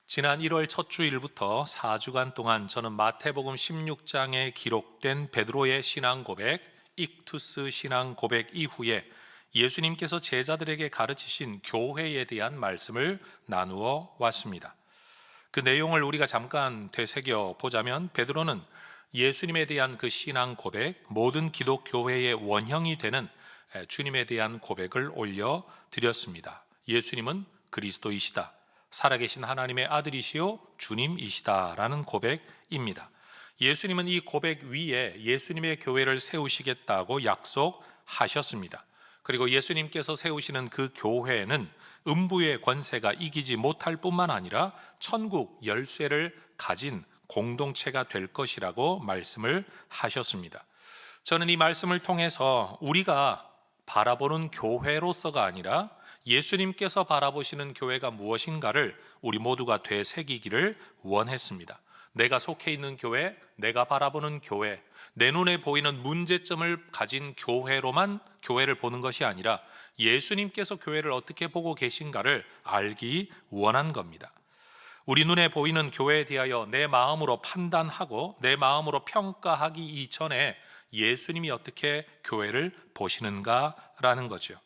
지난 1월 첫 주일부터 4주간 동안 저는 마태복음 16장에 기록된 베드로의 신앙 고백, 익투스 신앙 고백 이후에 예수님께서 제자들에게 가르치신 교회에 대한 말씀을 나누어 왔습니다. 그 내용을 우리가 잠깐 되새겨 보자면 베드로는 예수님에 대한 그 신앙 고백, 모든 기독교회의 원형이 되는 주님에 대한 고백을 올려드렸습니다. 예수님은 그리스도이시다, 살아계신 하나님의 아들이시요 주님이시다라는 고백입니다. 예수님은 이 고백 위에 예수님의 교회를 세우시겠다고 약속하셨습니다. 그리고 예수님께서 세우시는 그 교회는 음부의 권세가 이기지 못할 뿐만 아니라 천국 열쇠를 가진 공동체가 될 것이라고 말씀을 하셨습니다. 저는 이 말씀을 통해서 우리가 바라보는 교회로서가 아니라 예수님께서 바라보시는 교회가 무엇인가를 우리 모두가 되새기기를 원했습니다. 내가 속해 있는 교회, 내가 바라보는 교회, 내 눈에 보이는 문제점을 가진 교회를 보는 것이 아니라 예수님께서 교회를 어떻게 보고 계신가를 알기 원한 겁니다. 우리 눈에 보이는 교회에 대하여 내 마음으로 판단하고 내 마음으로 평가하기 이전에 예수님이 어떻게 교회를 보시는가라는 거죠.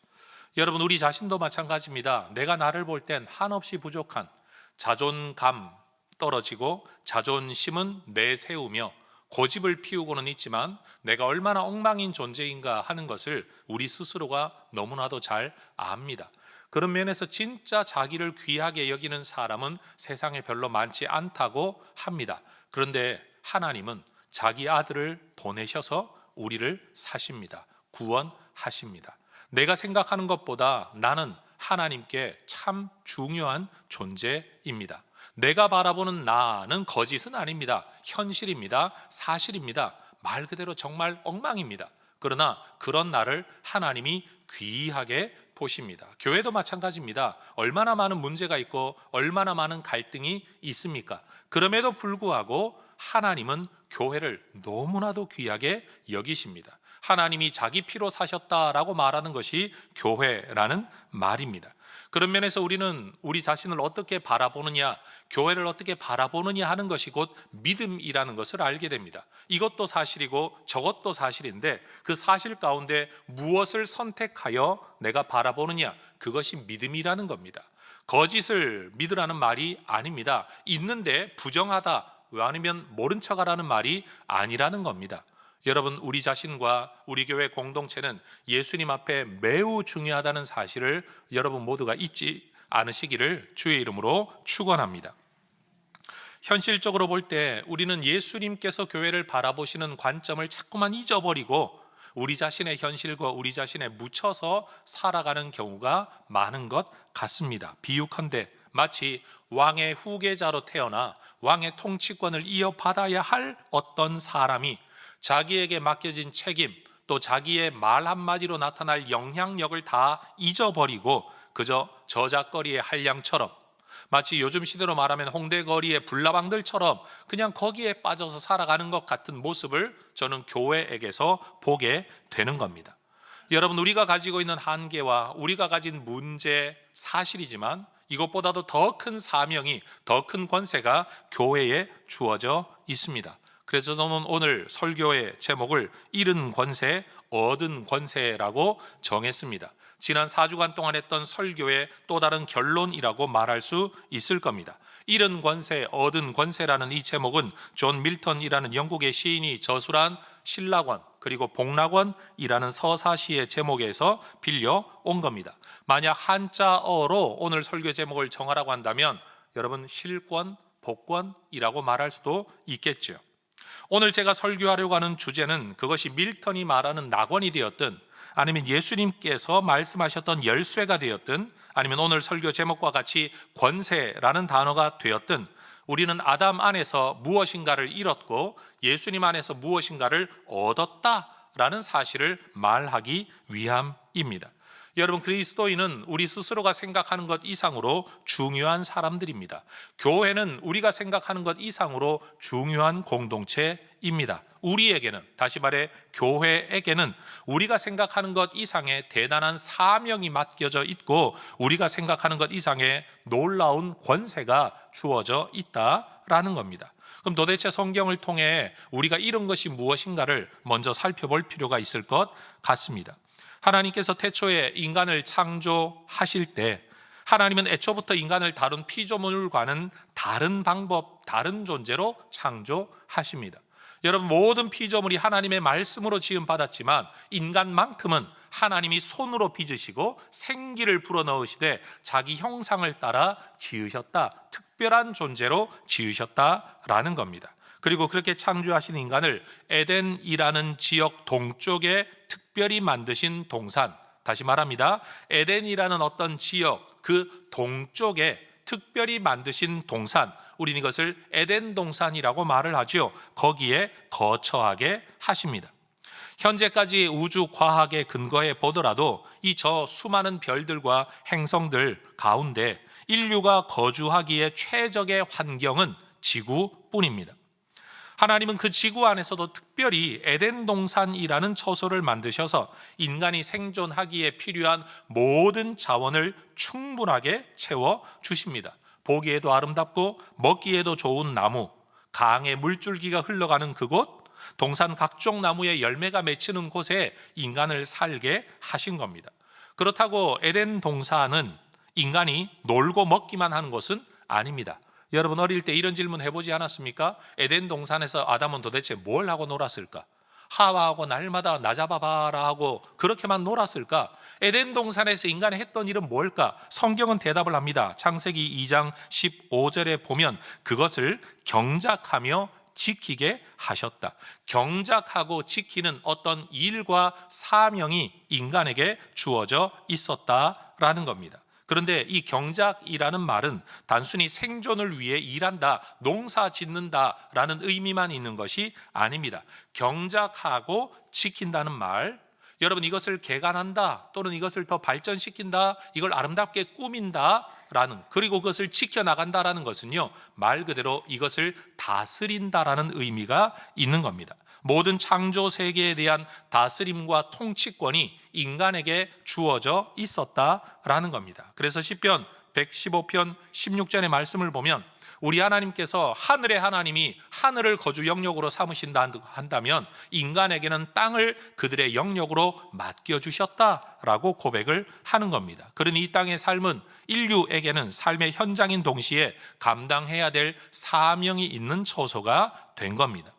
여러분, 우리 자신도 마찬가지입니다. 내가 나를 볼 땐 한없이 부족한, 자존감 떨어지고 자존심은 내세우며 고집을 피우고는 있지만 내가 얼마나 엉망인 존재인가 하는 것을 우리 스스로가 너무나도 잘 압니다. 그런 면에서 진짜 자기를 귀하게 여기는 사람은 세상에 별로 많지 않다고 합니다. 그런데 하나님은 자기 아들을 보내셔서 우리를 사십니다. 구원하십니다. 내가 생각하는 것보다 나는 하나님께 참 중요한 존재입니다. 내가 바라보는 나는 거짓은 아닙니다. 현실입니다. 사실입니다. 말 그대로 정말 엉망입니다. 그러나 그런 나를 하나님이 귀하게 보십니다. 교회도 마찬가지입니다. 얼마나 많은 문제가 있고 얼마나 많은 갈등이 있습니까? 그럼에도 불구하고 하나님은 교회를 너무나도 귀하게 여기십니다. 하나님이 자기 피로 사셨다라고 말하는 것이 교회라는 말입니다. 그런 면에서 우리는 우리 자신을 어떻게 바라보느냐, 교회를 어떻게 바라보느냐 하는 것이 곧 믿음이라는 것을 알게 됩니다. 이것도 사실이고 저것도 사실인데 그 사실 가운데 무엇을 선택하여 내가 바라보느냐, 그것이 믿음이라는 겁니다. 거짓을 믿으라는 말이 아닙니다. 있는데 부정하다, 아니면 모른 척하라는 말이 아니라는 겁니다. 여러분, 우리 자신과 우리 교회 공동체는 예수님 앞에 매우 중요하다는 사실을 여러분 모두가 잊지 않으시기를 주의 이름으로 축원합니다. 현실적으로 볼 때 우리는 예수님께서 교회를 바라보시는 관점을 자꾸만 잊어버리고 우리 자신의 현실과 우리 자신에 묻혀서 살아가는 경우가 많은 것 같습니다. 비유컨대 마치 왕의 후계자로 태어나 왕의 통치권을 이어받아야 할 어떤 사람이 자기에게 맡겨진 책임, 또 자기의 말 한마디로 나타날 영향력을 다 잊어버리고 그저 저작거리의 한량처럼, 마치 요즘 시대로 말하면 홍대거리의 불나방들처럼 그냥 거기에 빠져서 살아가는 것 같은 모습을 저는 교회에게서 보게 되는 겁니다. 여러분, 우리가 가지고 있는 한계와 우리가 가진 문제 사실이지만 이것보다도 더 큰 사명이, 더 큰 권세가 교회에 주어져 있습니다. 그래서 저는 오늘 설교의 제목을 잃은 권세, 얻은 권세라고 정했습니다. 지난 4주간 동안 했던 설교의 또 다른 결론이라고 말할 수 있을 겁니다. 잃은 권세, 얻은 권세라는 이 제목은 존 밀턴이라는 영국의 시인이 저술한 신라권 그리고 복락원이라는 서사시의 제목에서 빌려온 겁니다. 만약 한자어로 오늘 설교 제목을 정하라고 한다면 여러분, 실권, 복권이라고 말할 수도 있겠죠. 오늘 제가 설교하려고 하는 주제는 그것이 밀턴이 말하는 낙원이 되었든 아니면 예수님께서 말씀하셨던 열쇠가 되었든 아니면 오늘 설교 제목과 같이 권세라는 단어가 되었든 우리는 아담 안에서 무엇인가를 잃었고 예수님 안에서 무엇인가를 얻었다라는 사실을 말하기 위함입니다. 여러분, 그리스도인은 우리 스스로가 생각하는 것 이상으로 중요한 사람들입니다. 교회는 우리가 생각하는 것 이상으로 중요한 공동체입니다. 우리에게는, 다시 말해 교회에게는 우리가 생각하는 것 이상의 대단한 사명이 맡겨져 있고 우리가 생각하는 것 이상의 놀라운 권세가 주어져 있다라는 겁니다. 그럼 도대체 성경을 통해 우리가 이룬 것이 무엇인가를 먼저 살펴볼 필요가 있을 것 같습니다. 하나님께서 태초에 인간을 창조하실 때 하나님은 애초부터 인간을 다른 피조물과는 다른 방법, 다른 존재로 창조하십니다. 여러분, 모든 피조물이 하나님의 말씀으로 지음받았지만 인간만큼은 하나님이 손으로 빚으시고 생기를 불어넣으시되 자기 형상을 따라 지으셨다, 특별한 존재로 지으셨다라는 겁니다. 그리고 그렇게 창조하신 인간을 에덴이라는 지역 동쪽에 특별히 만드신 동산, 다시 말합니다, 에덴이라는 어떤 지역 그 동쪽에 특별히 만드신 동산, 우리는 이것을 에덴 동산이라고 말을 하죠. 거기에 거처하게 하십니다. 현재까지 우주 과학의 근거에 보더라도 이 저 수많은 별들과 행성들 가운데 인류가 거주하기에 최적의 환경은 지구뿐입니다. 하나님은 그 지구 안에서도 특별히 에덴 동산이라는 처소를 만드셔서 인간이 생존하기에 필요한 모든 자원을 충분하게 채워 주십니다. 보기에도 아름답고 먹기에도 좋은 나무, 강의 물줄기가 흘러가는 그곳, 동산 각종 나무의 열매가 맺히는 곳에 인간을 살게 하신 겁니다. 그렇다고 에덴 동산은 인간이 놀고 먹기만 하는 곳은 아닙니다. 여러분, 어릴 때 이런 질문 해보지 않았습니까? 에덴 동산에서 아담은 도대체 뭘 하고 놀았을까? 하와하고 날마다 나 잡아봐라 하고 그렇게만 놀았을까? 에덴 동산에서 인간이 했던 일은 뭘까? 성경은 대답을 합니다. 창세기 2장 15절에 보면 그것을 경작하며 지키게 하셨다. 경작하고 지키는 어떤 일과 사명이 인간에게 주어져 있었다라는 겁니다. 그런데 이 경작이라는 말은 단순히 생존을 위해 일한다, 농사 짓는다라는 의미만 있는 것이 아닙니다. 경작하고 지킨다는 말, 여러분, 이것을 개간한다 또는 이것을 더 발전시킨다, 이걸 아름답게 꾸민다라는, 그리고 그것을 지켜나간다라는 것은요, 말 그대로 이것을 다스린다라는 의미가 있는 겁니다. 모든 창조 세계에 대한 다스림과 통치권이 인간에게 주어져 있었다라는 겁니다. 그래서 시편 115편 16절의 말씀을 보면 우리 하나님께서 하늘의 하나님이 하늘을 거주 영역으로 삼으신다 한다면 인간에게는 땅을 그들의 영역으로 맡겨주셨다라고 고백을 하는 겁니다. 그러니 이 땅의 삶은 인류에게는 삶의 현장인 동시에 감당해야 될 사명이 있는 처소가 된 겁니다.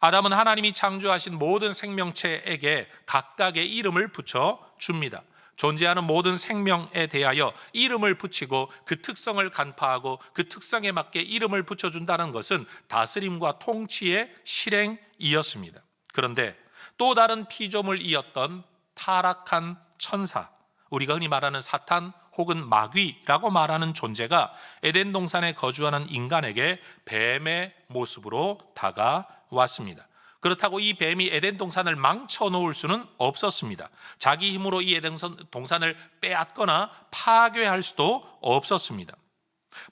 아담은 하나님이 창조하신 모든 생명체에게 각각의 이름을 붙여 줍니다. 존재하는 모든 생명에 대하여 이름을 붙이고 그 특성을 간파하고 그 특성에 맞게 이름을 붙여준다는 것은 다스림과 통치의 실행이었습니다. 그런데 또 다른 피조물이었던 타락한 천사, 우리가 흔히 말하는 사탄 혹은 마귀라고 말하는 존재가 에덴 동산에 거주하는 인간에게 뱀의 모습으로 다가왔습니다. 그렇다고 이 뱀이 에덴 동산을 망쳐놓을 수는 없었습니다. 자기 힘으로 이 에덴 동산을 빼앗거나 파괴할 수도 없었습니다.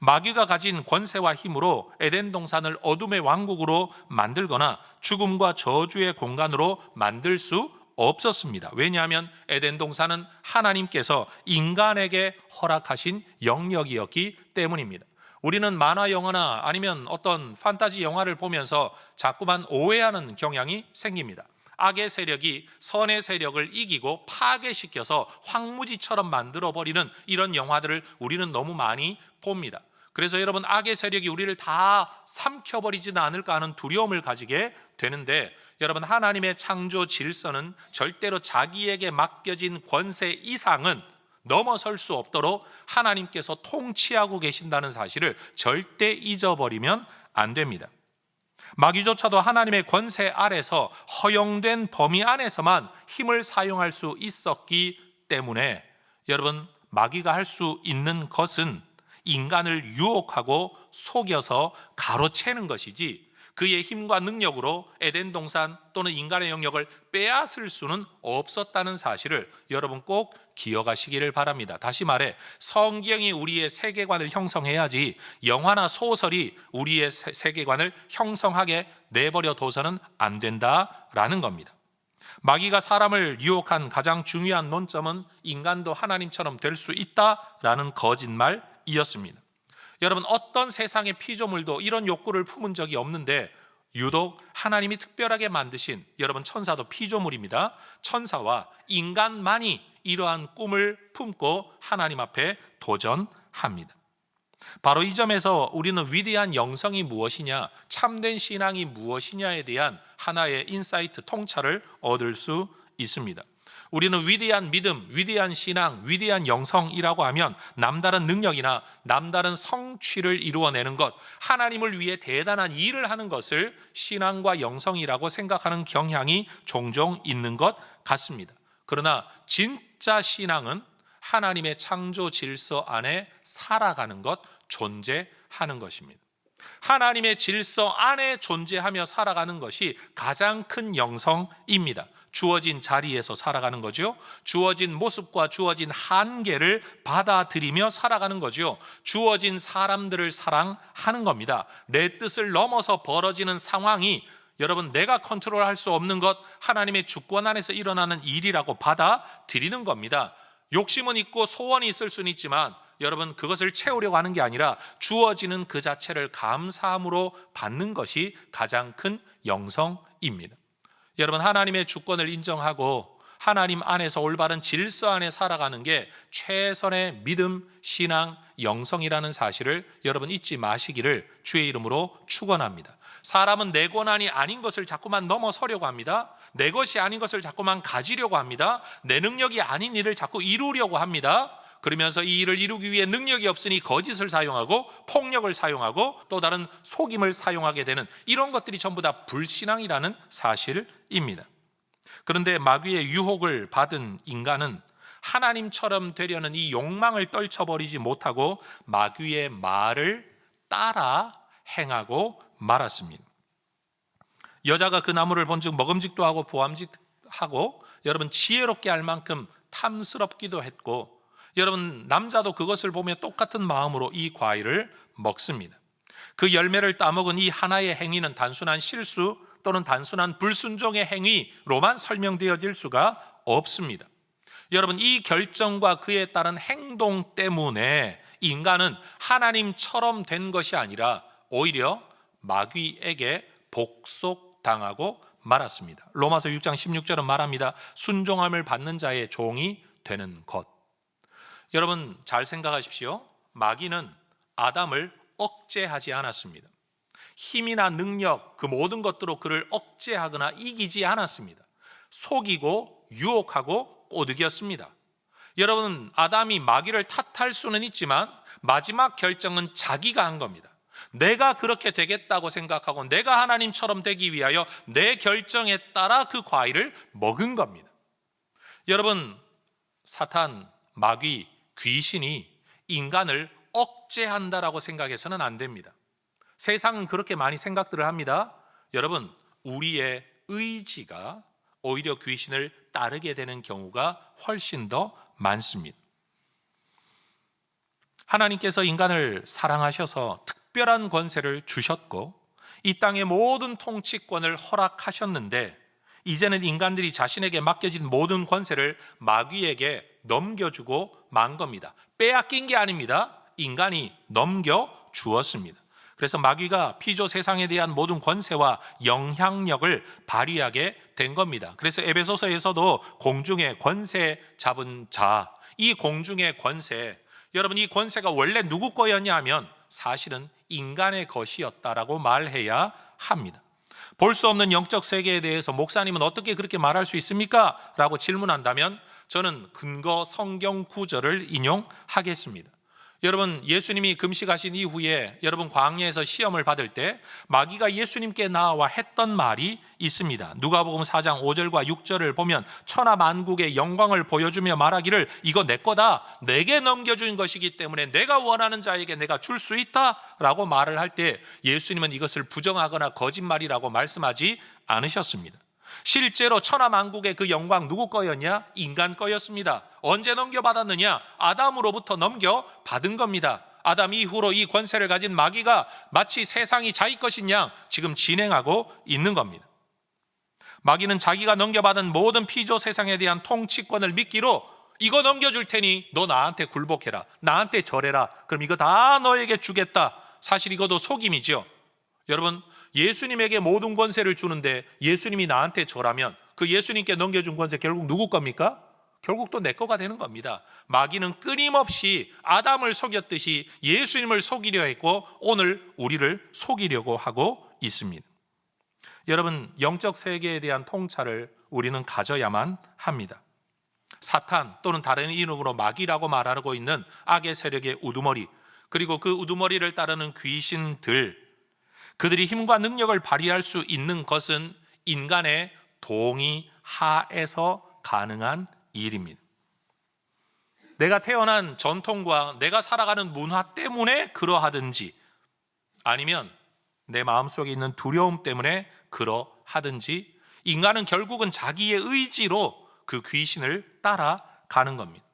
마귀가 가진 권세와 힘으로 에덴 동산을 어둠의 왕국으로 만들거나 죽음과 저주의 공간으로 만들 수 없었습니다. 왜냐하면 에덴 동산은 하나님께서 인간에게 허락하신 영역이었기 때문입니다. 우리는 만화 영화나 아니면 어떤 판타지 영화를 보면서 자꾸만 오해하는 경향이 생깁니다. 악의 세력이 선의 세력을 이기고 파괴시켜서 황무지처럼 만들어버리는 이런 영화들을 우리는 너무 많이 봅니다. 그래서 여러분, 악의 세력이 우리를 다 삼켜버리지는 않을까 하는 두려움을 가지게 되는데, 여러분, 하나님의 창조 질서는 절대로 자기에게 맡겨진 권세 이상은 넘어설 수 없도록 하나님께서 통치하고 계신다는 사실을 절대 잊어버리면 안 됩니다. 마귀조차도 하나님의 권세 아래서 허용된 범위 안에서만 힘을 사용할 수 있었기 때문에, 여러분, 마귀가 할 수 있는 것은 인간을 유혹하고 속여서 가로채는 것이지, 그의 힘과 능력으로 에덴 동산 또는 인간의 영역을 빼앗을 수는 없었다는 사실을 여러분 꼭 기억하시기를 바랍니다. 다시 말해 성경이 우리의 세계관을 형성해야지 영화나 소설이 우리의 세계관을 형성하게 내버려 둬서는 안 된다라는 겁니다. 마귀가 사람을 유혹한 가장 중요한 논점은 인간도 하나님처럼 될 수 있다라는 거짓말이었습니다. 여러분, 어떤 세상의 피조물도 이런 욕구를 품은 적이 없는데 유독 하나님이 특별하게 만드신, 여러분 천사도 피조물입니다. 천사와 인간만이 이러한 꿈을 품고 하나님 앞에 도전합니다. 바로 이 점에서 우리는 위대한 영성이 무엇이냐, 참된 신앙이 무엇이냐에 대한 하나의 인사이트, 통찰을 얻을 수 있습니다. 우리는 위대한 믿음, 위대한 신앙, 위대한 영성이라고 하면 남다른 능력이나 남다른 성취를 이루어내는 것, 하나님을 위해 대단한 일을 하는 것을 신앙과 영성이라고 생각하는 경향이 종종 있는 것 같습니다. 그러나 진짜 신앙은 하나님의 창조 질서 안에 살아가는 것, 존재하는 것입니다. 하나님의 질서 안에 존재하며 살아가는 것이 가장 큰 영성입니다. 주어진 자리에서 살아가는 거죠. 주어진 모습과 주어진 한계를 받아들이며 살아가는 거죠. 주어진 사람들을 사랑하는 겁니다. 내 뜻을 넘어서 벌어지는 상황이 여러분 내가 컨트롤할 수 없는 것, 하나님의 주권 안에서 일어나는 일이라고 받아들이는 겁니다. 욕심은 있고 소원이 있을 수는 있지만 여러분 그것을 채우려고 하는 게 아니라 주어지는 그 자체를 감사함으로 받는 것이 가장 큰 영성입니다. 여러분, 하나님의 주권을 인정하고 하나님 안에서 올바른 질서 안에 살아가는 게 최선의 믿음, 신앙, 영성이라는 사실을 여러분 잊지 마시기를 주의 이름으로 축원합니다. 사람은 내 권한이 아닌 것을 자꾸만 넘어서려고 합니다. 내 것이 아닌 것을 자꾸만 가지려고 합니다. 내 능력이 아닌 일을 자꾸 이루려고 합니다. 그러면서 이 일을 이루기 위해 능력이 없으니 거짓을 사용하고 폭력을 사용하고 또 다른 속임을 사용하게 되는 이런 것들이 전부 다 불신앙이라는 사실입니다. 그런데 마귀의 유혹을 받은 인간은 하나님처럼 되려는 이 욕망을 떨쳐버리지 못하고 마귀의 말을 따라 행하고 말았습니다. 여자가 그 나무를 본즉 먹음직도 하고 보암직하고 여러분 지혜롭게 할 만큼 탐스럽기도 했고, 여러분 남자도 그것을 보며 똑같은 마음으로 이 과일을 먹습니다. 그 열매를 따먹은 이 하나의 행위는 단순한 실수 또는 단순한 불순종의 행위로만 설명되어질 수가 없습니다. 여러분, 이 결정과 그에 따른 행동 때문에 인간은 하나님처럼 된 것이 아니라 오히려 마귀에게 복속당하고 말았습니다. 로마서 6장 16절은 말합니다. 순종함을 받는 자의 종이 되는 것. 여러분 잘 생각하십시오. 마귀는 아담을 억제하지 않았습니다. 힘이나 능력, 그 모든 것들로 그를 억제하거나 이기지 않았습니다. 속이고 유혹하고 꼬드겼습니다. 여러분, 아담이 마귀를 탓할 수는 있지만 마지막 결정은 자기가 한 겁니다. 내가 그렇게 되겠다고 생각하고 내가 하나님처럼 되기 위하여 내 결정에 따라 그 과일을 먹은 겁니다. 여러분, 사탄, 마귀, 귀신이 인간을 억제한다라고 생각해서는 안 됩니다. 세상은 그렇게 많이 생각들을 합니다. 여러분, 우리의 의지가 오히려 귀신을 따르게 되는 경우가 훨씬 더 많습니다. 하나님께서 인간을 사랑하셔서 특별한 권세를 주셨고 이 땅의 모든 통치권을 허락하셨는데 이제는 인간들이 자신에게 맡겨진 모든 권세를 마귀에게 넘겨주고 만 겁니다. 빼앗긴 게 아닙니다. 인간이 넘겨주었습니다. 그래서 마귀가 피조 세상에 대한 모든 권세와 영향력을 발휘하게 된 겁니다. 그래서 에베소서에서도 공중의 권세 잡은 자, 이 공중의 권세, 여러분 이 권세가 원래 누구 거였냐 하면 사실은 인간의 것이었다라고 말해야 합니다. 볼 수 없는 영적 세계에 대해서 목사님은 어떻게 그렇게 말할 수 있습니까? 라고 질문한다면 저는 근거 성경 구절을 인용하겠습니다. 여러분, 예수님이 금식하신 이후에 여러분 광야에서 시험을 받을 때 마귀가 예수님께 나와 했던 말이 있습니다. 누가복음 4장 5절과 6절을 보면 천하 만국의 영광을 보여주며 말하기를 이거 내 거다, 내게 넘겨준 것이기 때문에 내가 원하는 자에게 내가 줄 수 있다 라고 말을 할 때 예수님은 이것을 부정하거나 거짓말이라고 말씀하지 않으셨습니다. 실제로 천하 만국의 그 영광 누구 거였냐? 인간 거였습니다. 언제 넘겨받았느냐? 아담으로부터 넘겨받은 겁니다. 아담 이후로 이 권세를 가진 마귀가 마치 세상이 자기 것인 양 지금 진행하고 있는 겁니다. 마귀는 자기가 넘겨받은 모든 피조 세상에 대한 통치권을 미끼로 이거 넘겨줄 테니 너 나한테 굴복해라, 나한테 절해라, 그럼 이거 다 너에게 주겠다. 사실 이것도 속임이죠. 여러분, 예수님에게 모든 권세를 주는데 예수님이 나한테 절하면 그 예수님께 넘겨준 권세 결국 누구 겁니까? 결국 또 내 거가 되는 겁니다. 마귀는 끊임없이 아담을 속였듯이 예수님을 속이려 했고 오늘 우리를 속이려고 하고 있습니다. 여러분, 영적 세계에 대한 통찰을 우리는 가져야만 합니다. 사탄 또는 다른 이름으로 마귀라고 말하고 있는 악의 세력의 우두머리, 그리고 그 우두머리를 따르는 귀신들, 그들이 힘과 능력을 발휘할 수 있는 것은 인간의 동의 하에서 가능한 일입니다. 내가 태어난 전통과 내가 살아가는 문화 때문에 그러하든지 아니면 내 마음속에 있는 두려움 때문에 그러하든지 인간은 결국은 자기의 의지로 그 귀신을 따라가는 겁니다.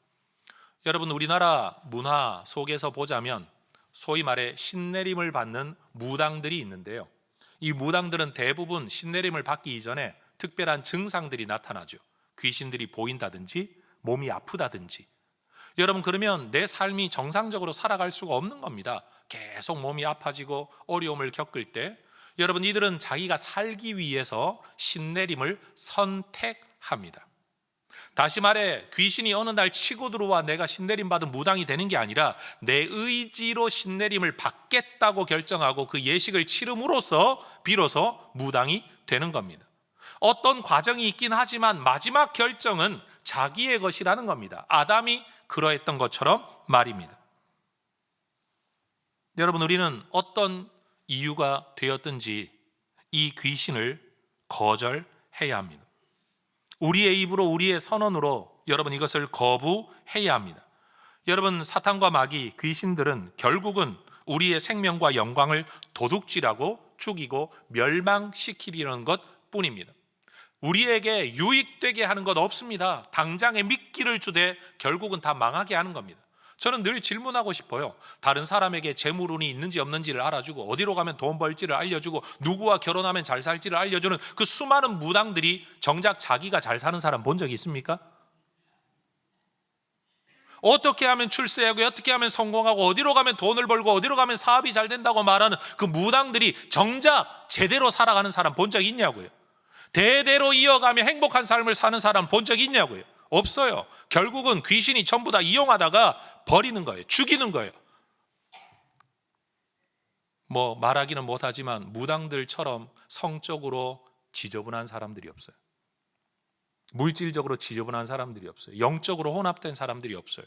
여러분, 우리나라 문화 속에서 보자면 소위 말해 신내림을 받는 무당들이 있는데요. 이 무당들은 대부분 신내림을 받기 이전에 특별한 증상들이 나타나죠. 귀신들이 보인다든지 몸이 아프다든지. 여러분, 그러면 내 삶이 정상적으로 살아갈 수가 없는 겁니다. 계속 몸이 아파지고 어려움을 겪을 때 여러분, 이들은 자기가 살기 위해서 신내림을 선택합니다. 다시 말해 귀신이 어느 날 치고 들어와 내가 신내림 받은 무당이 되는 게 아니라 내 의지로 신내림을 받겠다고 결정하고 그 예식을 치름으로써 비로소 무당이 되는 겁니다. 어떤 과정이 있긴 하지만 마지막 결정은 자기의 것이라는 겁니다. 아담이 그러했던 것처럼 말입니다. 여러분, 우리는 어떤 이유가 되었든지 이 귀신을 거절해야 합니다. 우리의 입으로, 우리의 선언으로 여러분 이것을 거부해야 합니다. 여러분, 사탄과 마귀, 귀신들은 결국은 우리의 생명과 영광을 도둑질하고 죽이고 멸망시키려는 것 뿐입니다. 우리에게 유익되게 하는 것 없습니다. 당장에 미끼를 주되 결국은 다 망하게 하는 겁니다. 저는 늘 질문하고 싶어요. 다른 사람에게 재물운이 있는지 없는지를 알아주고 어디로 가면 돈 벌지를 알려주고 누구와 결혼하면 잘 살지를 알려주는 그 수많은 무당들이 정작 자기가 잘 사는 사람 본 적이 있습니까? 어떻게 하면 출세하고 어떻게 하면 성공하고 어디로 가면 돈을 벌고 어디로 가면 사업이 잘 된다고 말하는 그 무당들이 정작 제대로 살아가는 사람 본 적이 있냐고요. 대대로 이어가며 행복한 삶을 사는 사람 본 적이 있냐고요. 없어요. 결국은 귀신이 전부 다 이용하다가 버리는 거예요. 죽이는 거예요. 뭐 말하기는 못하지만 무당들처럼 성적으로 지저분한 사람들이 없어요. 물질적으로 지저분한 사람들이 없어요. 영적으로 혼합된 사람들이 없어요.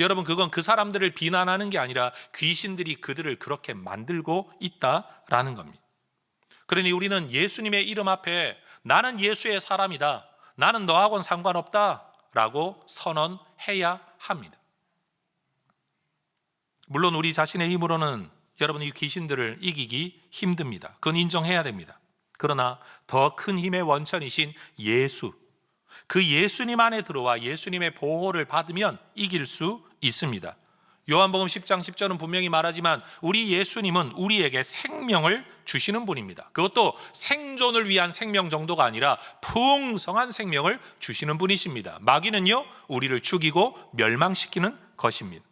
여러분, 그건 그 사람들을 비난하는 게 아니라 귀신들이 그들을 그렇게 만들고 있다라는 겁니다. 그러니 우리는 예수님의 이름 앞에 나는 예수의 사람이다, 나는 너하고는 상관없다 라고 선언해야 합니다. 물론 우리 자신의 힘으로는 여러분 이 귀신들을 이기기 힘듭니다. 그건 인정해야 됩니다. 그러나 더 큰 힘의 원천이신 예수, 그 예수님 안에 들어와 예수님의 보호를 받으면 이길 수 있습니다. 요한복음 10장 10절은 분명히 말하지만 우리 예수님은 우리에게 생명을 주시는 분입니다. 그것도 생존을 위한 생명 정도가 아니라 풍성한 생명을 주시는 분이십니다. 마귀는요, 우리를 죽이고 멸망시키는 것입니다.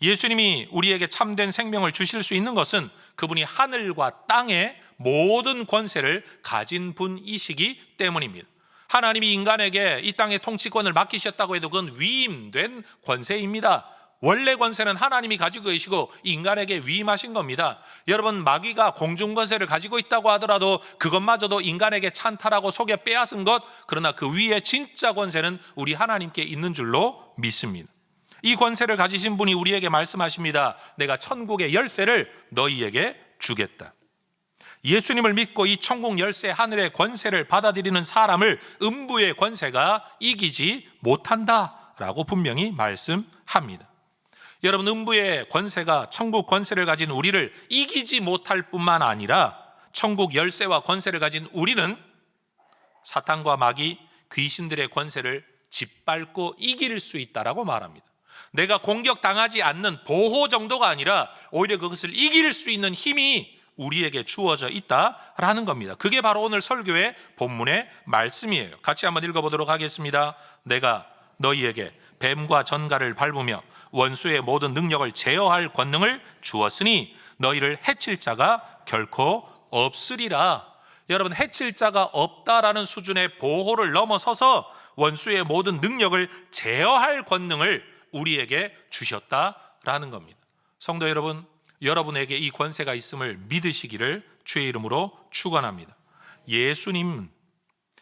예수님이 우리에게 참된 생명을 주실 수 있는 것은 그분이 하늘과 땅의 모든 권세를 가진 분이시기 때문입니다. 하나님이 인간에게 이 땅의 통치권을 맡기셨다고 해도 그건 위임된 권세입니다. 원래 권세는 하나님이 가지고 계시고 인간에게 위임하신 겁니다. 여러분, 마귀가 공중 권세를 가지고 있다고 하더라도 그것마저도 인간에게 찬탈하고 속여 빼앗은 것, 그러나 그 위에 진짜 권세는 우리 하나님께 있는 줄로 믿습니다. 이 권세를 가지신 분이 우리에게 말씀하십니다. 내가 천국의 열쇠를 너희에게 주겠다. 예수님을 믿고 이 천국 열쇠 하늘의 권세를 받아들이는 사람을 음부의 권세가 이기지 못한다라고 분명히 말씀합니다. 여러분, 음부의 권세가 천국 권세를 가진 우리를 이기지 못할 뿐만 아니라 천국 열쇠와 권세를 가진 우리는 사탄과 마귀, 귀신들의 권세를 짓밟고 이길 수 있다라고 말합니다. 내가 공격당하지 않는 보호 정도가 아니라 오히려 그것을 이길 수 있는 힘이 우리에게 주어져 있다라는 겁니다. 그게 바로 오늘 설교의 본문의 말씀이에요. 같이 한번 읽어보도록 하겠습니다. 내가 너희에게 뱀과 전갈을 밟으며 원수의 모든 능력을 제어할 권능을 주었으니 너희를 해칠 자가 결코 없으리라. 여러분, 해칠 자가 없다라는 수준의 보호를 넘어서서 원수의 모든 능력을 제어할 권능을 우리에게 주셨다라는 겁니다. 성도 여러분, 여러분에게 이 권세가 있음을 믿으시기를 주의 이름으로 축원합니다.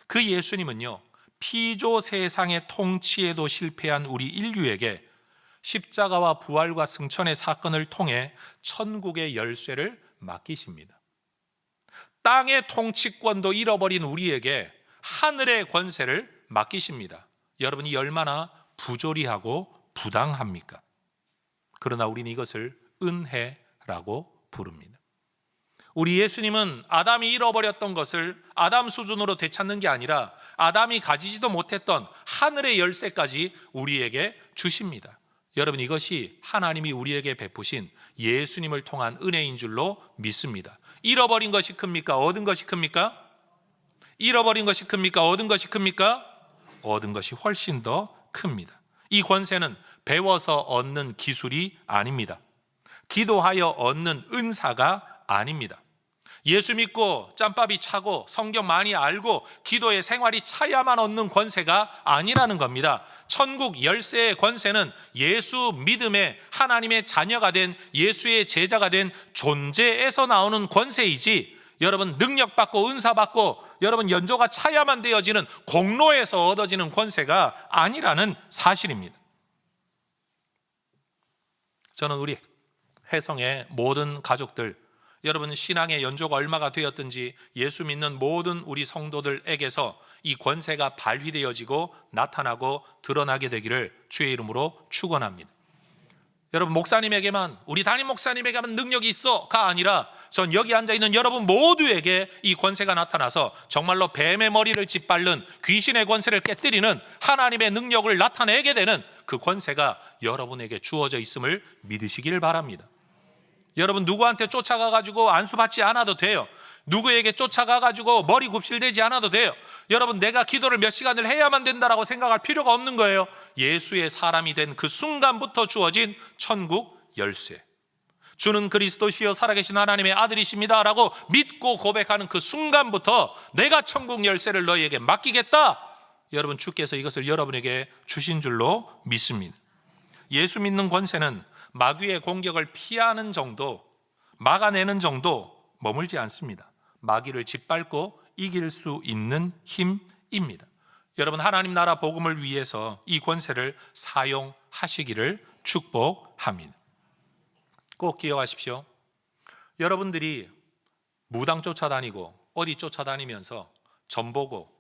그 예수님은요, 피조 세상의 통치에도 실패한 우리 인류에게 십자가와 부활과 승천의 사건을 통해 천국의 열쇠를 맡기십니다. 땅의 통치권도 잃어버린 우리에게 하늘의 권세를 맡기십니다. 여러분이 얼마나 부조리하고 부당합니까? 그러나 우리는 이것을 은혜라고 부릅니다. 우리 예수님은 아담이 잃어버렸던 것을 아담 수준으로 되찾는 게 아니라 아담이 가지지도 못했던 하늘의 열쇠까지 우리에게 주십니다. 여러분, 이것이 하나님이 우리에게 베푸신 예수님을 통한 은혜인 줄로 믿습니다. 잃어버린 것이 큽니까? 얻은 것이 큽니까? 잃어버린 것이 큽니까? 얻은 것이 큽니까? 얻은 것이 훨씬 더 큽니다. 이 권세는 배워서 얻는 기술이 아닙니다. 기도하여 얻는 은사가 아닙니다. 예수 믿고 짬밥이 차고 성경 많이 알고 기도의 생활이 차야만 얻는 권세가 아니라는 겁니다. 천국 열쇠의 권세는 예수 믿음의 하나님의 자녀가 된 예수의 제자가 된 존재에서 나오는 권세이지, 여러분 능력받고 은사받고 여러분 연조가 차야만 되어지는 공로에서 얻어지는 권세가 아니라는 사실입니다. 저는 우리 혜성의 모든 가족들, 여러분 신앙의 연조가 얼마가 되었든지 예수 믿는 모든 우리 성도들에게서 이 권세가 발휘되어지고 나타나고 드러나게 되기를 주의 이름으로 축원합니다. 여러분 목사님에게만, 우리 담임 목사님에게만 능력이 있어가 아니라 전 여기 앉아있는 여러분 모두에게 이 권세가 나타나서 정말로 뱀의 머리를 짓밟는 귀신의 권세를 깨뜨리는 하나님의 능력을 나타내게 되는 그 권세가 여러분에게 주어져 있음을 믿으시기를 바랍니다. 여러분 누구한테 쫓아가가지고 안수받지 않아도 돼요. 누구에게 쫓아가가지고 머리 굽실대지 않아도 돼요. 여러분 내가 기도를 몇 시간을 해야만 된다라고 생각할 필요가 없는 거예요. 예수의 사람이 된 그 순간부터 주어진 천국 열쇠, 주는 그리스도시요 살아계신 하나님의 아들이십니다 라고 믿고 고백하는 그 순간부터 내가 천국 열쇠를 너희에게 맡기겠다, 여러분 주께서 이것을 여러분에게 주신 줄로 믿습니다. 예수 믿는 권세는 마귀의 공격을 피하는 정도, 막아내는 정도 머물지 않습니다. 마귀를 짓밟고 이길 수 있는 힘입니다. 여러분 하나님 나라 복음을 위해서 이 권세를 사용하시기를 축복합니다. 꼭 기억하십시오. 여러분들이 무당 쫓아다니고 어디 쫓아다니면서 점보고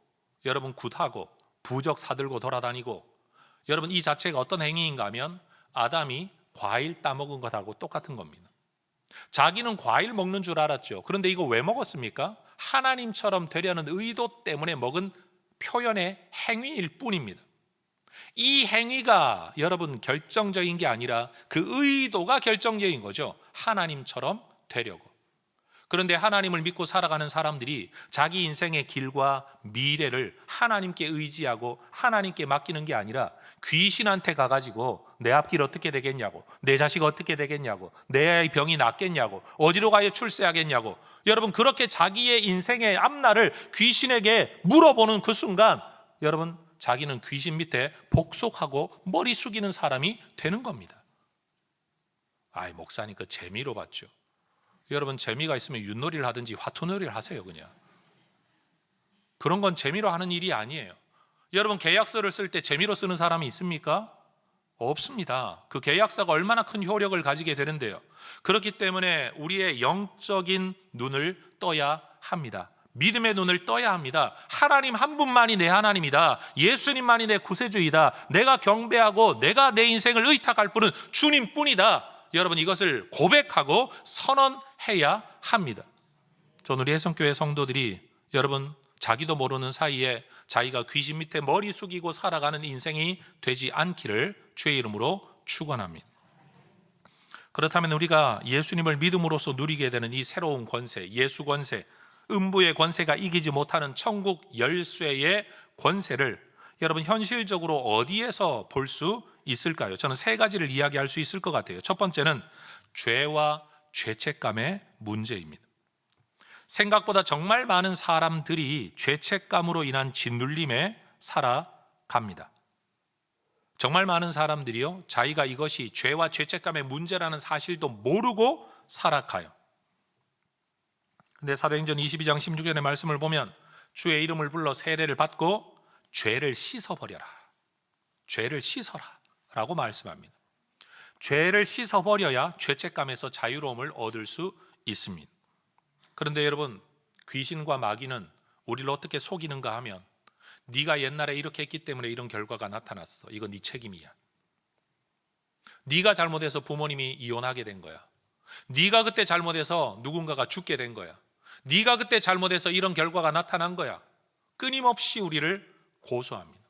여러분 굿하고 부적 사들고 돌아다니고, 여러분 이 자체가 어떤 행위인가 하면 아담이 과일 따먹은 것하고 똑같은 겁니다. 자기는 과일 먹는 줄 알았죠. 그런데 이거 왜 먹었습니까? 하나님처럼 되려는 의도 때문에 먹은 표현의 행위일 뿐입니다. 이 행위가 여러분 결정적인 게 아니라 그 의도가 결정적인 거죠. 하나님처럼 되려고. 그런데 하나님을 믿고 살아가는 사람들이 자기 인생의 길과 미래를 하나님께 의지하고 하나님께 맡기는 게 아니라 귀신한테 가가지고 내 앞길 어떻게 되겠냐고, 내 자식 어떻게 되겠냐고, 내 병이 낫겠냐고, 어디로 가야 출세하겠냐고, 여러분 그렇게 자기의 인생의 앞날을 귀신에게 물어보는 그 순간 여러분 자기는 귀신 밑에 복속하고 머리 숙이는 사람이 되는 겁니다. 아이 목사님 그 재미로 봤죠. 여러분 재미가 있으면 윷놀이를 하든지 화투놀이를 하세요. 그냥 그런 건 재미로 하는 일이 아니에요. 여러분 계약서를 쓸 때 재미로 쓰는 사람이 있습니까? 없습니다. 그 계약서가 얼마나 큰 효력을 가지게 되는데요. 그렇기 때문에 우리의 영적인 눈을 떠야 합니다. 믿음의 눈을 떠야 합니다. 하나님 한 분만이 내 하나님이다. 예수님만이 내 구세주이다. 내가 경배하고 내가 내 인생을 의탁할 분은 주님뿐이다. 여러분, 이것을 고백하고 선언해야 합니다. 저는 우리 혜성교회 성도들이 여러분 자기도 모르는 사이에 자기가 귀신 밑에 머리 숙이고 살아가는 인생이 되지 않기를 주의 이름으로 축원합니다. 그렇다면 우리가 예수님을 믿음으로써 누리게 되는 이 새로운 권세, 예수 권세, 음부의 권세가 이기지 못하는 천국 열쇠의 권세를 여러분 현실적으로 어디에서 볼 수 있을까요? 저는 세 가지를 이야기할 수 있을 것 같아요. 첫 번째는 죄와 죄책감의 문제입니다. 생각보다 정말 많은 사람들이 죄책감으로 인한 짓눌림에 살아갑니다. 정말 많은 사람들이요, 자기가 이것이 죄와 죄책감의 문제라는 사실도 모르고 살아가요. 근데 사도행전 22장 16절의 말씀을 보면 주의 이름을 불러 세례를 받고 죄를 씻어버려라, 죄를 씻어라 라고 말씀합니다. 죄를 씻어버려야 죄책감에서 자유로움을 얻을 수 있습니다. 그런데 여러분, 귀신과 마귀는 우리를 어떻게 속이는가 하면 네가 옛날에 이렇게 했기 때문에 이런 결과가 나타났어, 이건 네 책임이야. 네가 잘못해서 부모님이 이혼하게 된 거야. 네가 그때 잘못해서 누군가가 죽게 된 거야. 네가 그때 잘못해서 이런 결과가 나타난 거야. 끊임없이 우리를 고소합니다.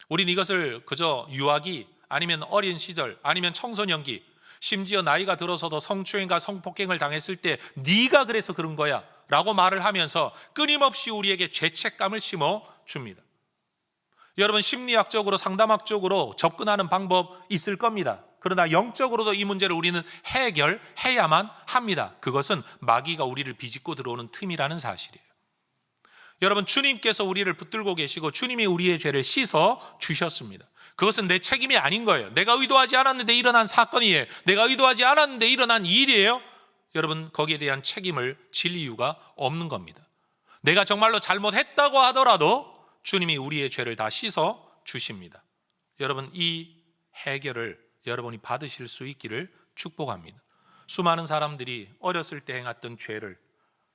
우린 이것을 그저 유아기 아니면 어린 시절 아니면 청소년기, 심지어 나이가 들어서도 성추행과 성폭행을 당했을 때 네가 그래서 그런 거야 라고 말을 하면서 끊임없이 우리에게 죄책감을 심어줍니다. 여러분, 심리학적으로 상담학적으로 접근하는 방법 있을 겁니다. 그러나 영적으로도 이 문제를 우리는 해결해야만 합니다. 그것은 마귀가 우리를 비집고 들어오는 틈이라는 사실이에요. 여러분, 주님께서 우리를 붙들고 계시고 주님이 우리의 죄를 씻어 주셨습니다. 그것은 내 책임이 아닌 거예요. 내가 의도하지 않았는데 일어난 사건이에요. 내가 의도하지 않았는데 일어난 일이에요. 여러분, 거기에 대한 책임을 질 이유가 없는 겁니다. 내가 정말로 잘못했다고 하더라도 주님이 우리의 죄를 다 씻어 주십니다. 여러분, 이 해결을 여러분이 받으실 수 있기를 축복합니다. 수많은 사람들이 어렸을 때 행했던 죄를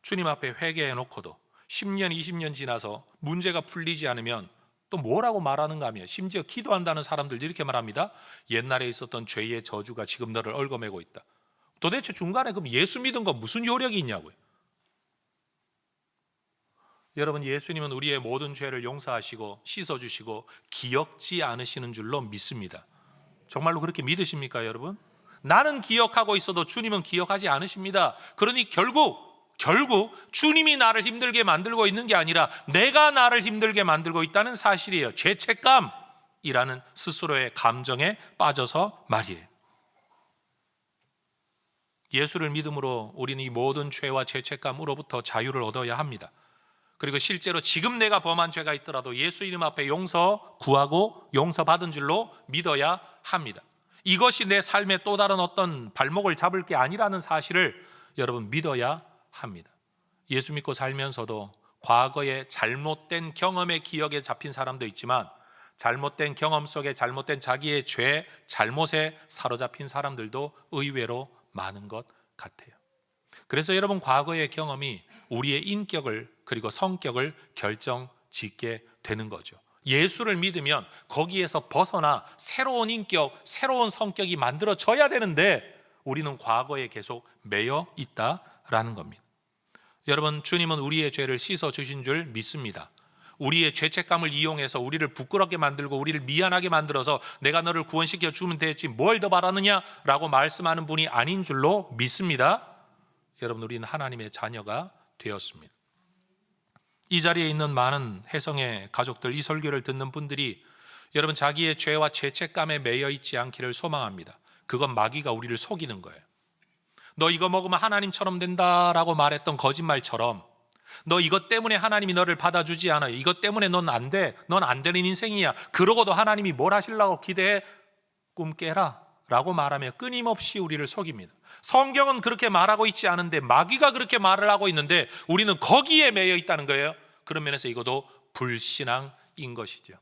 주님 앞에 회개해 놓고도 10년, 20년 지나서 문제가 풀리지 않으면 또 뭐라고 말하는가 하면, 심지어 기도한다는 사람들 이렇게 말합니다. 옛날에 있었던 죄의 저주가 지금 너를 얽어매고 있다. 도대체 중간에 그럼 예수 믿은 거 무슨 효력이 있냐고요. 여러분, 예수님은 우리의 모든 죄를 용서하시고 씻어주시고 기억지 않으시는 줄로 믿습니다. 정말로 그렇게 믿으십니까, 여러분? 나는 기억하고 있어도 주님은 기억하지 않으십니다. 그러니 결국 주님이 나를 힘들게 만들고 있는 게 아니라 내가 나를 힘들게 만들고 있다는 사실이에요. 죄책감이라는 스스로의 감정에 빠져서 말이에요. 예수를 믿음으로 우리는 이 모든 죄와 죄책감으로부터 자유를 얻어야 합니다. 그리고 실제로 지금 내가 범한 죄가 있더라도 예수 이름 앞에 용서 구하고 용서받은 줄로 믿어야 합니다. 이것이 내 삶의 또 다른 어떤 발목을 잡을 게 아니라는 사실을 여러분 믿어야 합니다. 예수 믿고 살면서도 과거의 잘못된 경험의 기억에 잡힌 사람도 있지만 잘못된 경험 속에 잘못된 자기의 죄, 잘못에 사로잡힌 사람들도 의외로 많은 것 같아요. 그래서 여러분, 과거의 경험이 우리의 인격을 그리고 성격을 결정짓게 되는 거죠. 예수를 믿으면 거기에서 벗어나 새로운 인격, 새로운 성격이 만들어져야 되는데 우리는 과거에 계속 매여 있다라는 겁니다. 여러분, 주님은 우리의 죄를 씻어 주신 줄 믿습니다. 우리의 죄책감을 이용해서 우리를 부끄럽게 만들고 우리를 미안하게 만들어서 내가 너를 구원시켜 주면 되지 뭘 더 바라느냐라고 말씀하는 분이 아닌 줄로 믿습니다. 여러분, 우리는 하나님의 자녀가 되었습니다. 이 자리에 있는 많은 혜성의 가족들, 이 설교를 듣는 분들이 여러분 자기의 죄와 죄책감에 매여 있지 않기를 소망합니다. 그건 마귀가 우리를 속이는 거예요. 너 이거 먹으면 하나님처럼 된다라고 말했던 거짓말처럼 너 이것 때문에 하나님이 너를 받아주지 않아요. 이것 때문에 넌 안 돼. 넌 안 되는 인생이야. 그러고도 하나님이 뭘 하시려고 기대해? 꿈 깨라 라고 말하며 끊임없이 우리를 속입니다. 성경은 그렇게 말하고 있지 않은데 마귀가 그렇게 말을 하고 있는데 우리는 거기에 매여 있다는 거예요. 그런 면에서 이것도 불신앙인 것이죠.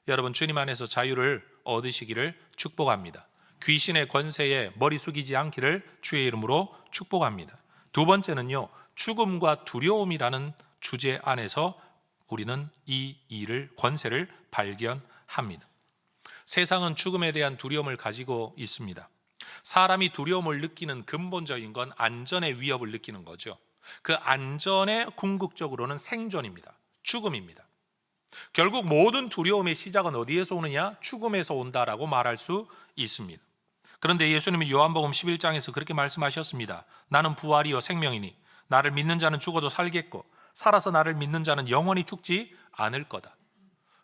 여러분, 주님 안에서 자유를 얻으시기를 축복합니다. 귀신의 권세에 머리 숙이지 않기를 주의 이름으로 축복합니다. 두 번째는요, 죽음과 두려움이라는 주제 안에서 우리는 이 일을, 권세를 발견합니다. 세상은 죽음에 대한 두려움을 가지고 있습니다. 사람이 두려움을 느끼는 근본적인 건 안전의 위협을 느끼는 거죠. 그 안전의 궁극적으로는 생존입니다. 죽음입니다. 결국 모든 두려움의 시작은 어디에서 오느냐? 죽음에서 온다라고 말할 수 있습니다. 그런데 예수님이 요한복음 11장에서 그렇게 말씀하셨습니다. 나는 부활이요 생명이니 나를 믿는 자는 죽어도 살겠고 살아서 나를 믿는 자는 영원히 죽지 않을 거다.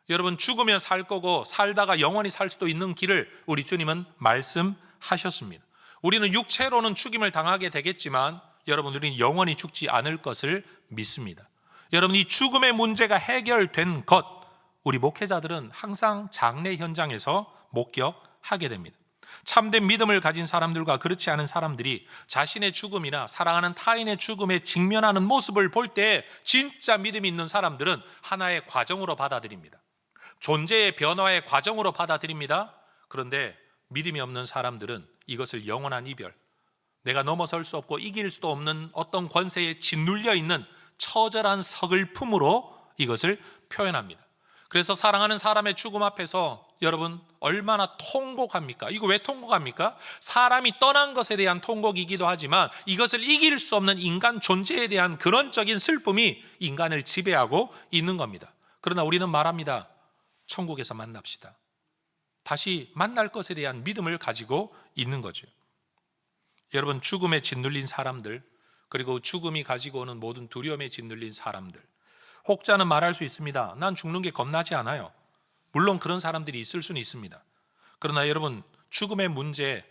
여러분, 죽으면 살 거고 살다가 영원히 살 수도 있는 길을 우리 주님은 말씀하셨습니다. 우리는 육체로는 죽임을 당하게 되겠지만 여러분, 우리는 영원히 죽지 않을 것을 믿습니다. 여러분, 이 죽음의 문제가 해결된 것, 우리 목회자들은 항상 장례 현장에서 목격하게 됩니다. 참된 믿음을 가진 사람들과 그렇지 않은 사람들이 자신의 죽음이나 사랑하는 타인의 죽음에 직면하는 모습을 볼 때 진짜 믿음이 있는 사람들은 하나의 과정으로 받아들입니다. 존재의 변화의 과정으로 받아들입니다. 그런데 믿음이 없는 사람들은 이것을 영원한 이별, 내가 넘어설 수 없고 이길 수도 없는 어떤 권세에 짓눌려 있는 처절한 서글픔으로 이것을 표현합니다. 그래서 사랑하는 사람의 죽음 앞에서 여러분 얼마나 통곡합니까? 이거 왜 통곡합니까? 사람이 떠난 것에 대한 통곡이기도 하지만 이것을 이길 수 없는 인간 존재에 대한 근원적인 슬픔이 인간을 지배하고 있는 겁니다. 그러나 우리는 말합니다. 천국에서 만납시다. 다시 만날 것에 대한 믿음을 가지고 있는 거죠. 여러분, 죽음에 짓눌린 사람들, 그리고 죽음이 가지고 오는 모든 두려움에 짓눌린 사람들, 혹자는 말할 수 있습니다. 난 죽는 게 겁나지 않아요. 물론 그런 사람들이 있을 수는 있습니다. 그러나 여러분, 죽음의 문제,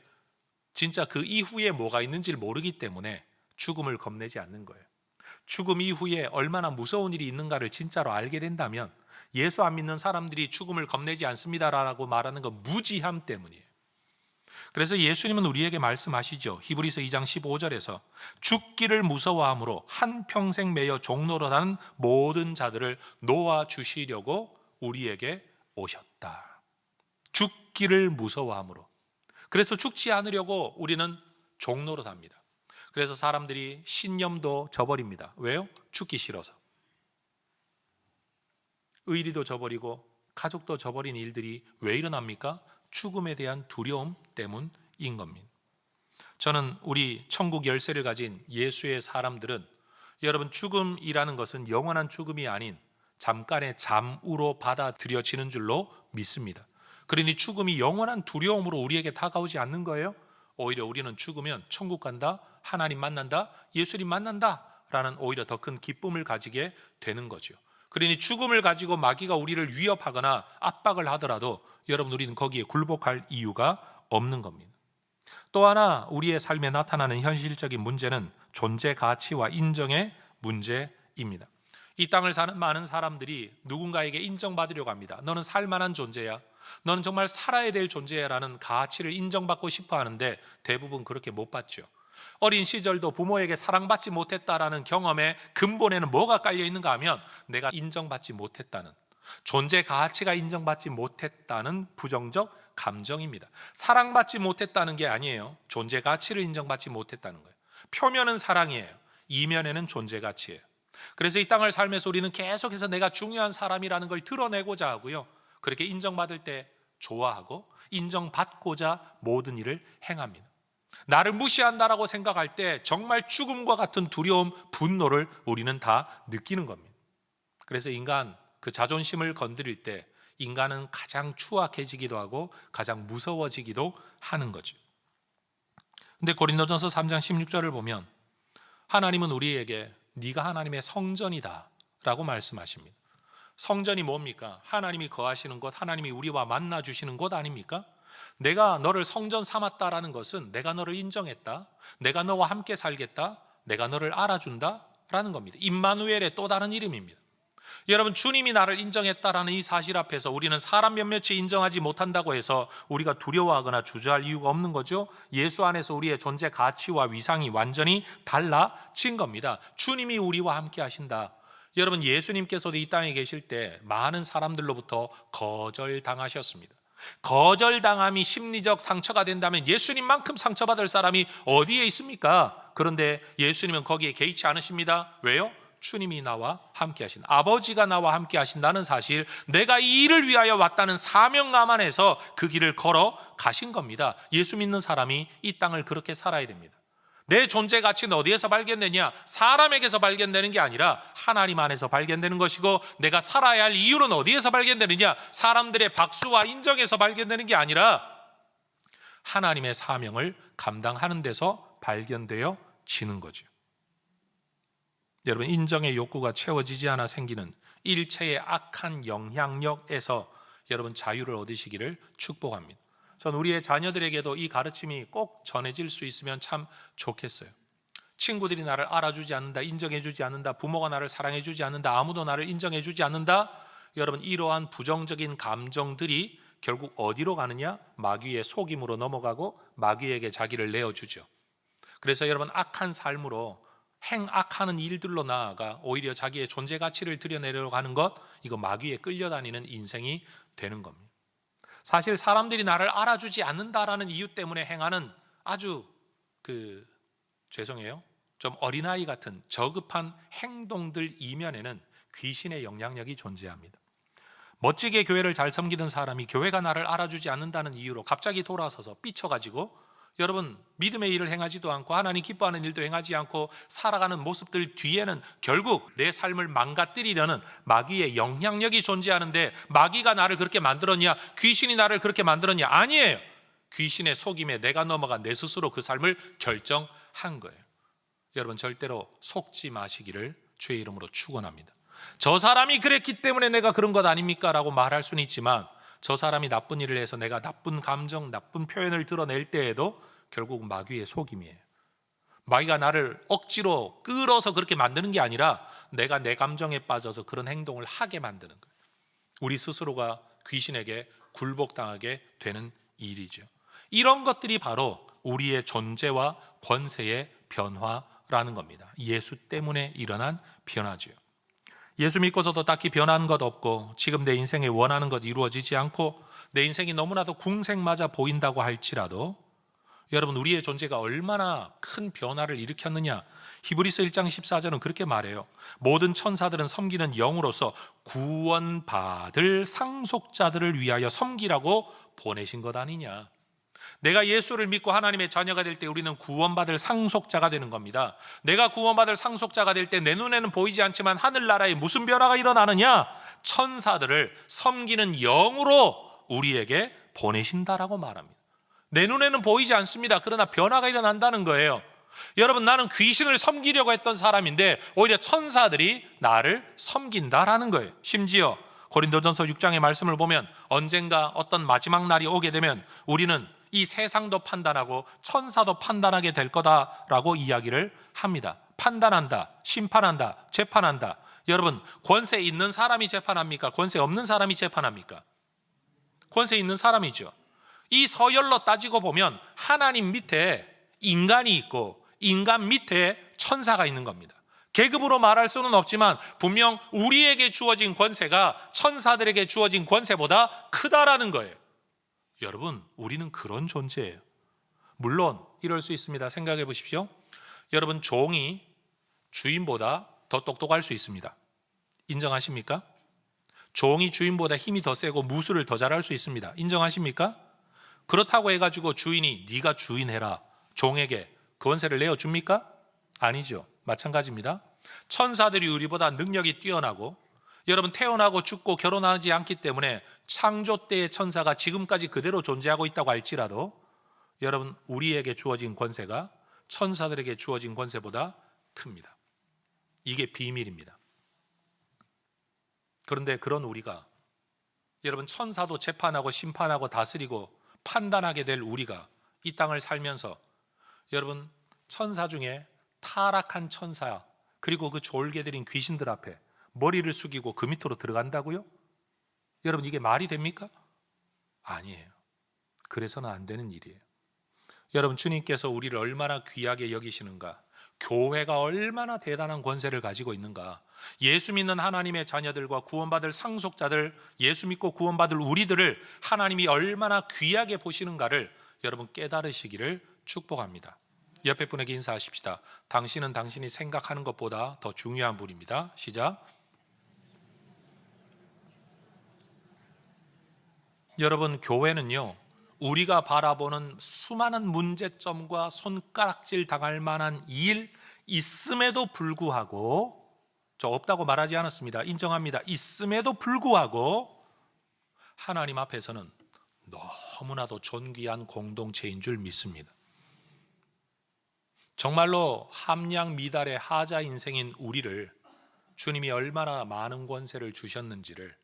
진짜 그 이후에 뭐가 있는지를 모르기 때문에 죽음을 겁내지 않는 거예요. 죽음 이후에 얼마나 무서운 일이 있는가를 진짜로 알게 된다면 예수 안 믿는 사람들이 죽음을 겁내지 않습니다라고 말하는 건 무지함 때문이에요. 그래서 예수님은 우리에게 말씀하시죠. 히브리서 2장 15절에서 죽기를 무서워함으로 한평생 매여 종노릇하는 모든 자들을 놓아주시려고 우리에게 오셨다. 죽기를 무서워함으로. 그래서 죽지 않으려고 우리는 종노릇합니다. 그래서 사람들이 신념도 저버립니다. 왜요? 죽기 싫어서. 의리도 저버리고 가족도 저버린 일들이 왜 일어납니까? 죽음에 대한 두려움 때문인 겁니다. 저는 우리 천국 열쇠를 가진 예수의 사람들은 여러분, 죽음이라는 것은 영원한 죽음이 아닌 잠깐의 잠으로 받아들여지는 줄로 믿습니다. 그러니 죽음이 영원한 두려움으로 우리에게 다가오지 않는 거예요. 오히려 우리는 죽으면 천국 간다, 하나님 만난다, 예수님 만난다 라는 오히려 더 큰 기쁨을 가지게 되는 거죠. 그러니 죽음을 가지고 마귀가 우리를 위협하거나 압박을 하더라도 여러분, 우리는 거기에 굴복할 이유가 없는 겁니다. 또 하나 우리의 삶에 나타나는 현실적인 문제는 존재 가치와 인정의 문제입니다. 이 땅을 사는 많은 사람들이 누군가에게 인정받으려고 합니다. 너는 살만한 존재야, 너는 정말 살아야 될 존재야 라는 가치를 인정받고 싶어 하는데 대부분 그렇게 못 받죠. 어린 시절도 부모에게 사랑받지 못했다라는 경험의 근본에는 뭐가 깔려 있는가 하면 내가 인정받지 못했다는, 존재 가치가 인정받지 못했다는 부정적 감정입니다. 사랑받지 못했다는 게 아니에요. 존재 가치를 인정받지 못했다는 거예요. 표면은 사랑이에요. 이면에는 존재 가치예요. 그래서 이 땅을 살면서 우리는 계속해서 내가 중요한 사람이라는 걸 드러내고자 하고요, 그렇게 인정받을 때 좋아하고 인정받고자 모든 일을 행합니다. 나를 무시한다라고 생각할 때 정말 죽음과 같은 두려움, 분노를 우리는 다 느끼는 겁니다. 그래서 인간 그 자존심을 건드릴 때 인간은 가장 추악해지기도 하고 가장 무서워지기도 하는 거죠. 근데 고린도전서 3장 16절을 보면 하나님은 우리에게 네가 하나님의 성전이다 라고 말씀하십니다. 성전이 뭡니까? 하나님이 거하시는 곳, 하나님이 우리와 만나 주시는 곳 아닙니까? 내가 너를 성전 삼았다라는 것은 내가 너를 인정했다, 내가 너와 함께 살겠다, 내가 너를 알아준다 라는 겁니다. 임마누엘의 또 다른 이름입니다. 여러분, 주님이 나를 인정했다라는 이 사실 앞에서 우리는 사람 몇몇이 인정하지 못한다고 해서 우리가 두려워하거나 주저할 이유가 없는 거죠. 예수 안에서 우리의 존재 가치와 위상이 완전히 달라진 겁니다. 주님이 우리와 함께 하신다. 여러분, 예수님께서도 이 땅에 계실 때 많은 사람들로부터 거절당하셨습니다. 거절당함이 심리적 상처가 된다면 예수님만큼 상처받을 사람이 어디에 있습니까? 그런데 예수님은 거기에 개의치 않으십니다. 왜요? 주님이 나와 함께 하신, 아버지가 나와 함께 하신다는 사실, 내가 이 일을 위하여 왔다는 사명감 안에서 그 길을 걸어 가신 겁니다. 예수 믿는 사람이 이 땅을 그렇게 살아야 됩니다. 내 존재 가치는 어디에서 발견되냐? 사람에게서 발견되는 게 아니라 하나님 안에서 발견되는 것이고, 내가 살아야 할 이유는 어디에서 발견되느냐? 사람들의 박수와 인정에서 발견되는 게 아니라 하나님의 사명을 감당하는 데서 발견되어지는 거죠. 여러분, 인정의 욕구가 채워지지 않아 생기는 일체의 악한 영향력에서 여러분 자유를 얻으시기를 축복합니다. 전 우리의 자녀들에게도 이 가르침이 꼭 전해질 수 있으면 참 좋겠어요. 친구들이 나를 알아주지 않는다, 인정해주지 않는다, 부모가 나를 사랑해주지 않는다, 아무도 나를 인정해주지 않는다. 여러분, 이러한 부정적인 감정들이 결국 어디로 가느냐? 마귀의 속임으로 넘어가고 마귀에게 자기를 내어주죠. 그래서 여러분, 악한 삶으로 행악하는 일들로 나아가 오히려 자기의 존재 가치를 드러내려고 하는 것, 이거 마귀에 끌려다니는 인생이 되는 겁니다. 사실 사람들이 나를 알아주지 않는다라는 이유 때문에 행하는 아주 죄송해요, 좀 어린아이 같은 저급한 행동들 이면에는 귀신의 영향력이 존재합니다. 멋지게 교회를 잘 섬기던 사람이 교회가 나를 알아주지 않는다는 이유로 갑자기 돌아서서 삐쳐가지고 여러분, 믿음의 일을 행하지도 않고 하나님 기뻐하는 일도 행하지 않고 살아가는 모습들 뒤에는 결국 내 삶을 망가뜨리려는 마귀의 영향력이 존재하는데, 마귀가 나를 그렇게 만들었냐? 귀신이 나를 그렇게 만들었냐? 아니에요. 귀신의 속임에 내가 넘어가 내 스스로 그 삶을 결정한 거예요. 여러분, 절대로 속지 마시기를 주의 이름으로 축원합니다. 저 사람이 그랬기 때문에 내가 그런 것 아닙니까? 라고 말할 수는 있지만, 저 사람이 나쁜 일을 해서 내가 나쁜 감정, 나쁜 표현을 드러낼 때에도 결국 마귀의 속임이에요. 마귀가 나를 억지로 끌어서 그렇게 만드는 게 아니라 내가 내 감정에 빠져서 그런 행동을 하게 만드는 거예요. 우리 스스로가 귀신에게 굴복당하게 되는 일이죠. 이런 것들이 바로 우리의 존재와 권세의 변화라는 겁니다. 예수 때문에 일어난 변화죠. 예수 믿고서도 딱히 변한 것 없고, 지금 내 인생에 원하는 것 이루어지지 않고, 내 인생이 너무나도 궁색맞아 보인다고 할지라도 여러분, 우리의 존재가 얼마나 큰 변화를 일으켰느냐? 히브리서 1장 14절은 그렇게 말해요. 모든 천사들은 섬기는 영으로서 구원받을 상속자들을 위하여 섬기라고 보내신 것 아니냐? 내가 예수를 믿고 하나님의 자녀가 될 때 우리는 구원받을 상속자가 되는 겁니다. 내가 구원받을 상속자가 될 때 내 눈에는 보이지 않지만 하늘나라에 무슨 변화가 일어나느냐? 천사들을 섬기는 영으로 우리에게 보내신다라고 말합니다. 내 눈에는 보이지 않습니다. 그러나 변화가 일어난다는 거예요. 여러분, 나는 귀신을 섬기려고 했던 사람인데 오히려 천사들이 나를 섬긴다라는 거예요. 심지어 고린도전서 6장의 말씀을 보면 언젠가 어떤 마지막 날이 오게 되면 우리는 이 세상도 판단하고 천사도 판단하게 될 거다라고 이야기를 합니다. 판단한다, 심판한다, 재판한다. 여러분, 권세 있는 사람이 재판합니까? 권세 없는 사람이 재판합니까? 권세 있는 사람이죠. 이 서열로 따지고 보면 하나님 밑에 인간이 있고 인간 밑에 천사가 있는 겁니다. 계급으로 말할 수는 없지만 분명 우리에게 주어진 권세가 천사들에게 주어진 권세보다 크다라는 거예요. 여러분, 우리는 그런 존재예요. 물론 이럴 수 있습니다. 생각해 보십시오. 여러분, 종이 주인보다 더 똑똑할 수 있습니다. 인정하십니까? 종이 주인보다 힘이 더 세고 무술을 더 잘할 수 있습니다. 인정하십니까? 그렇다고 해가지고 주인이 네가 주인해라, 종에게 권세를 내어줍니까? 아니죠. 마찬가지입니다. 천사들이 우리보다 능력이 뛰어나고, 여러분, 태어나고 죽고 결혼하지 않기 때문에 창조 때의 천사가 지금까지 그대로 존재하고 있다고 할지라도 여러분, 우리에게 주어진 권세가 천사들에게 주어진 권세보다 큽니다. 이게 비밀입니다. 그런데 그런 우리가, 여러분, 천사도 재판하고 심판하고 다스리고 판단하게 될 우리가 이 땅을 살면서 여러분, 천사 중에 타락한 천사 그리고 그 졸개들인 귀신들 앞에 머리를 숙이고 그 밑으로 들어간다고요? 여러분, 이게 말이 됩니까? 아니에요. 그래서는 안 되는 일이에요. 여러분, 주님께서 우리를 얼마나 귀하게 여기시는가, 교회가 얼마나 대단한 권세를 가지고 있는가. 예수 믿는 하나님의 자녀들과 구원받을 상속자들, 예수 믿고 구원받을 우리들을 하나님이 얼마나 귀하게 보시는가를 여러분 깨달으시기를 축복합니다. 옆에 분에게 인사하십시다. 당신은 당신이 생각하는 것보다 더 중요한 분입니다. 시작. 여러분, 교회는요, 우리가 바라보는 수많은 문제점과 손가락질 당할 만한 일 있음에도 불구하고, 저 없다고 말하지 않았습니다. 인정합니다. 있음에도 불구하고 하나님 앞에서는 너무나도 존귀한 공동체인 줄 믿습니다. 정말로 함량 미달의 하자 인생인 우리를 주님이 얼마나 많은 권세를 주셨는지를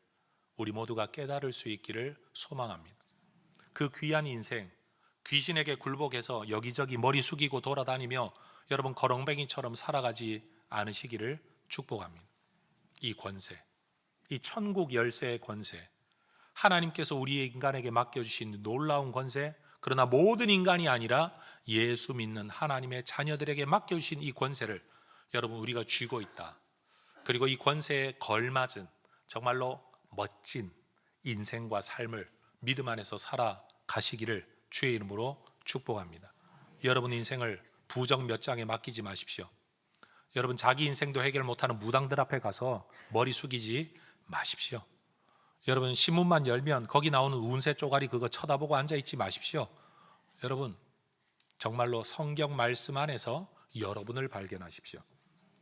우리 모두가 깨달을 수 있기를 소망합니다. 그 귀한 인생, 귀신에게 굴복해서 여기저기 머리 숙이고 돌아다니며 여러분 거렁뱅이처럼 살아가지 않으시기를 축복합니다. 이 권세, 이 천국 열쇠의 권세, 하나님께서 우리 인간에게 맡겨주신 놀라운 권세, 그러나 모든 인간이 아니라 예수 믿는 하나님의 자녀들에게 맡겨주신 이 권세를 여러분 우리가 쥐고 있다. 그리고 이 권세에 걸맞은 정말로 멋진 인생과 삶을 믿음 안에서 살아가시기를 주의 이름으로 축복합니다. 여러분 인생을 부정 몇 장에 맡기지 마십시오. 여러분 자기 인생도 해결 못하는 무당들 앞에 가서 머리 숙이지 마십시오. 여러분 신문만 열면 거기 나오는 운세 쪼가리 그거 쳐다보고 앉아있지 마십시오. 여러분 정말로 성경 말씀 안에서 여러분을 발견하십시오.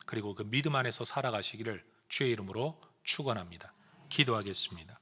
그리고 그 믿음 안에서 살아가시기를 주의 이름으로 축원합니다. 기도하겠습니다.